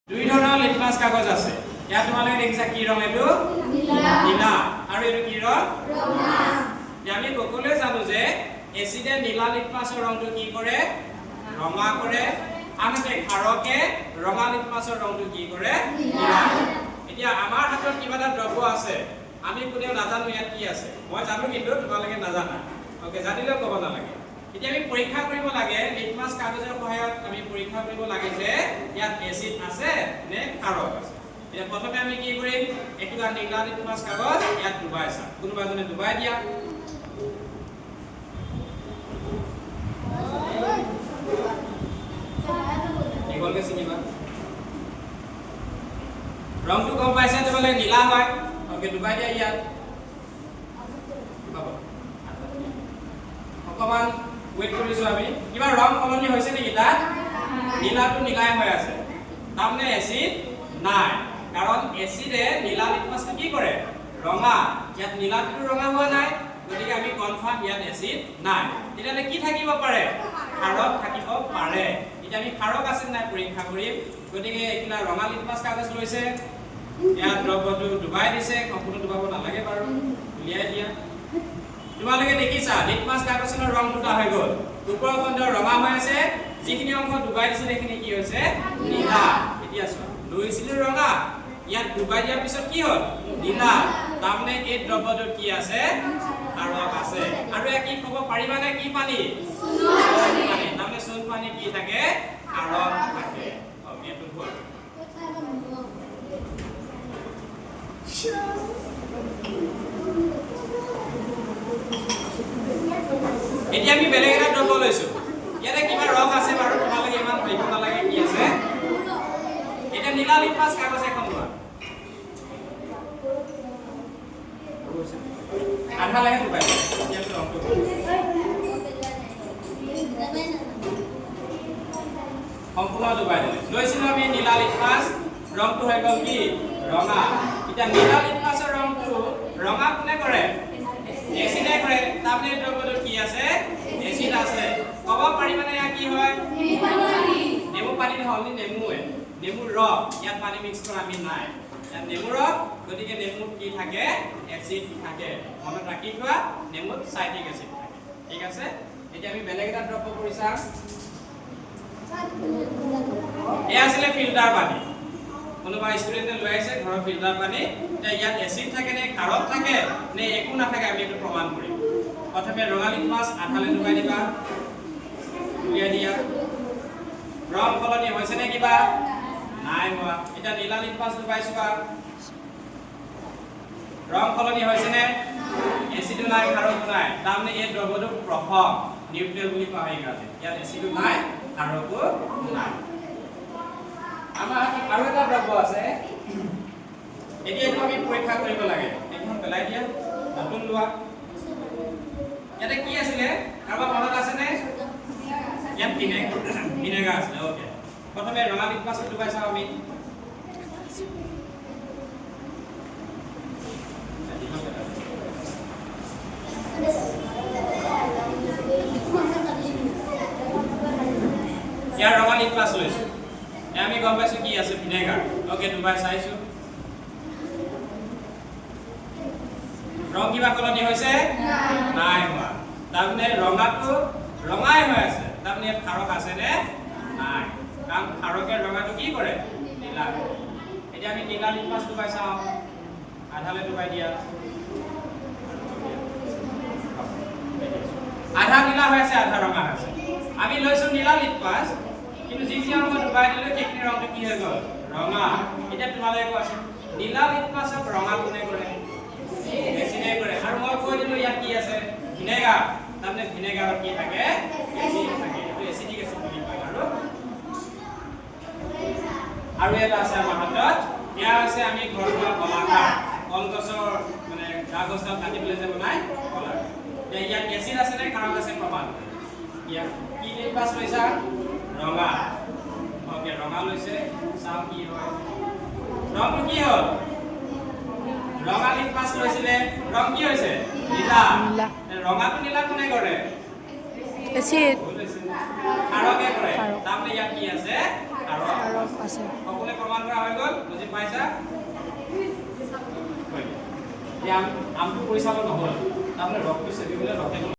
দুই ধৰণৰ লিটমাছ কাগজ আছে। ইয়াত তোমালোকে দেখিছা কি ৰং এইটো? নীলা। আৰু এইটো কি ৰং? ৰঙা। আমি সকলোৱে জানো যে এচিডে নীলা লিটমাছৰ ৰংটো কি কৰে? ৰঙা কৰে। আনহাতে ক্ষাৰকে ৰঙা লিটমাছৰ ৰংটো কি কৰে? নীলা। এতিয়া আমাৰ হাতত কিবা এটা দ্ৰব্য আছে, আমি কোনেও নাজানো ইয়াত কি আছে। মই জানো কিন্তু তোমালোকে নাজানা। ওকে, জানিলেও ক'ব নালাগে। এতিয়া আমি পৰীক্ষা কৰিব লাগে, লিটমাছ কাগজৰ সহায়ত আমি পৰীক্ষা কৰিব লাগে যে ইয়াত এচিড আছে নে ক্ষাৰক আছে। এতিয়া প্ৰথমে আমি কি কৰিম, এইটো নীলা লিটমাছ কাগজ ইয়াত ডুবাই চাম। কোনোবা এজনে ডুবাই দিয়া। দীঘলকে চিনিবা। ৰংটো গম পাইছে তোমালোকে নীলা হয়। ওকে, ডুবাই দিয়া ইয়াত। অকমান ওয়েট কৰিছো আমি। কিবা ৰং সলনি হৈছে নেকি তাত? নীলাটো নীলাই হৈ আছে। তাৰমানে এচিড নাই, কাৰণ এচিডে নীলা লিটমাছটো কি কৰে? ৰঙা। ইয়াত নীলাটো ৰঙা হোৱা নাই, গতিকে আমি কনফাৰ্ম ইয়াত এচিড নাই। তেতিয়াহ'লে কি থাকিব পাৰে? ক্ষাৰক থাকিব পাৰে। এতিয়া আমি ক্ষাৰক আছে নাই পৰীক্ষা কৰিম। গতিকে এইবিলাক ৰঙা লিটমাছ কাগজ লৈছে, ইয়াত দ্ৰব্যটো ডুবাই দিছে। সম্পূৰ্ণ ডুবাব নালাগে বাৰু, উলিয়াই দিয়া। তোমালোকে দেখিছা লিটমাছ কাগজৰ ৰং দুটা হৈ গ'ল। ওপৰৰ খণ্ডৰ ৰঙা হৈ আছে, যিখিনি অংশ ডুবাই দিছে সেইখিনি কি হৈছে? নীলা। এতিয়া চোৱা, লৈছিলো ৰঙা, ইয়াত ডুবাই দিয়াৰ পিছত কি হ'ল? নীলা। তাৰমানে এই দ্ৰব্যটোত কি আছে? ক্ষাৰক আছে। আৰু এয়া কি ক'ব পাৰিবানে? কি পানী? পানী। তাৰমানে চোন পানী কি থাকে? ক্ষাৰক থাকে। ওকে, এইটো হ'ল। এতিয়া আমি বেলেগ এটা দ্ৰব্য লৈছো। ইয়াতে কিবা ৰং আছে বাৰু, তোমালোকে ইমান ভাবিব নালাগে কি আছে। এতিয়া নীলা লিটমাছ কাগজ এখন লোৱা। আধা লাগে ডুবাই দিয়া। ইয়াত ৰংটো সম্পূৰ্ণ ডুবাই দিলে। লৈছিলো আমি নীলা লিটমাছ, ৰংটো হৈ গ'ল কি? ৰঙা। এতিয়া নীলা লিটমাছৰ ৰংটো ৰঙা কোনে কৰে? এচিডে কৰে। তাৰমানে দ্ৰব্যটোত কি আছে? এচিড আছে। ক'ব পাৰিবানে এয়া কি হয়? নেমু পানী নহয়, নেমুৱে। নেমুৰ ৰস। ইয়াত পানী মিক্স কৰা আমি নাই। ইয়াত নেমুৰ ৰস, গতিকে নেমুত কি থাকে? এচিড থাকে। মনত ৰাখি থোৱা, নেমুত সাইট্ৰিক এচিড থাকে। ঠিক আছে? এতিয়া আমি বেলেগ এটা দ্ৰব্য কৰি চাম। এয়া আছিলে ফিল্টাৰ পানী। কোনোবা ষ্টুডেণ্টে লৈ আহিছে ঘৰৰ ফিল্টাৰ পানী। এতিয়া ইয়াত এচিড থাকে নে ক্ষাৰক থাকে নে একো নাথাকে, আমি এইটো প্ৰমাণ কৰিম। প্ৰথমে ৰঙা লিটমাছ আধালে ডুবাই দিবা, উলিয়াই দিয়া। ৰং সলনি হৈছে নে কিবা? নাই হোৱা। এতিয়া নীলা লিটমাছ ডুবাইছো বা ৰং সলনি হৈছে নে? এচিডো নাই, ক্ষাৰকো নাই। তাৰমানে এই দ্ৰব্যটো প্ৰসম, নিউট্ৰেল বুলি কোৱা হয় ইংৰাজীত। ইয়াত এচিডো নাই, ক্ষাৰকো নাই। আমাৰ আৰু এটা দ্ৰব্য আছে। এতিয়া এইটো আমি পৰীক্ষা কৰিব লাগে। এইখন পেলাই দিয়া, নতুন লোৱা। ইয়াতে কি আছিলে? কাৰোবাৰ মনত আছে নে? ইয়াত ভিনেগাৰ আছিলে। ওকে, প্ৰথমে ৰঙা লিটমাছ ডুবাই চাওঁ আমি। ইয়াৰ ৰঙা লিটমাছ লৈছো, আমি গম পাইছো কি আছে? ভিনেগাৰ। ওকে, ডুবাই চাইছো। ৰং কিবা সলনি হৈছে? নাই হোৱা। তাৰমানে ৰঙাটো ৰঙাই হৈ আছে। তাৰমানে ইয়াত ক্ষাৰক আছে নে? নাই, কাৰণ ক্ষাৰকে ৰঙাটো কি কৰে? নীলা কৰে। এতিয়া আমি নীলা লিটমাছ ডুবাই চাওঁ। আধালে ডুবাই দিয়া। আধা নীলা হৈ আছে, আধা ৰঙা হৈ আছে। আমি লৈছো নীলা লিটমাছ, কিন্তু যিখিনি অংশ ডুবাই দিলো সেইখিনি ৰংটো কি হৈ গ'ল? ৰঙা। এতিয়া তোমালোকে কোৱাচোন, নীলা লিটমাছক ৰঙা কোনে কৰে? এচিডে কৰে। আৰু মই কৈ দিলো ইয়াত কি আছে? ভিনেগাৰ। তাৰমানে ভিনেগাৰত কি থাকে? এচিড থাকে। এইটো এচিডিক এচিড বুলি কয়। আৰু এটা আছে আমাৰ হাতত। এয়া আছে আমি ঘৰত পোৱা কলাখাৰ। কলগছৰ মানে কাগজডাল কাটি পেলাই যে বনাই কলাখাৰ। ইয়াত এচিড আছে নে ক্ষাৰক আছে প্ৰমাণ। ইয়াত কি লিটমাছ লৈছা? ৰঙা। ওকে, ৰঙা লৈছে। চাওঁ কি হয়। ৰংটো কি হ'ল? ৰঙা লিটমাছ লৈছিলে, ৰং কি হৈছে? নীলা। ৰঙাটো নীলা কোনে কৰে? এচিড। ক্ষাৰকে কৰে। তাৰমানে ইয়াত কি আছে? আৰব আছে। সকলোৱে প্ৰমাণ কৰা হৈ গ'ল, বুজি পাইছা? আমটো কৰি চাব নহ'ল, তাৰমানে ৰসটো চেপিবলৈ ৰসে